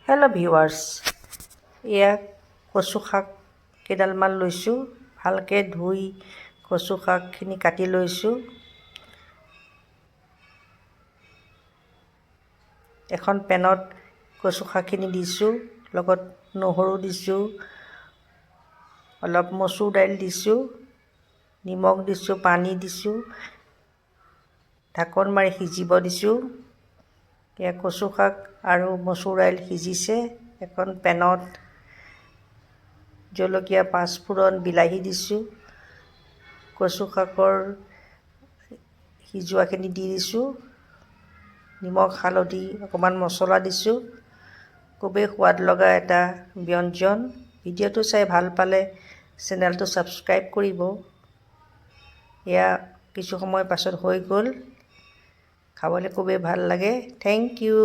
Hello' viewers, এয়া কচু শাক কেইডালমান লৈছোঁ। ভালকৈ ধুই কচু শাকখিনি কাটি লৈছোঁ। এখন পেনত কচু শাকখিনি দিছোঁ, লগত নহৰু দিছোঁ, অলপ মচুৰ দাইল দিছোঁ, নিমখ দিছোঁ, পানী দিছোঁ, ঢাকন মাৰি সিজিব দিছোঁ। এয়া কচু শাক আৰু মচুৰ দাইল সিজিছে। এখন পেনত জলকীয়া, পাঁচফোৰণ, বিলাহী দিছোঁ। কচু শাকৰ সিজোৱাখিনি দি দিছোঁ। নিমখ, হালধি, অকণমান মছলা দিছোঁ। খুবেই সোৱাদ লগা এটা ব্যঞ্জন। ভিডিঅ'টো চাই ভাল পালে চেনেলটো ছাবস্ক্ৰাইব কৰিব। এয়া কিছু সময় পাছত হৈ গ'ল। খাবলৈ খুবেই ভাল লাগে। Thank U.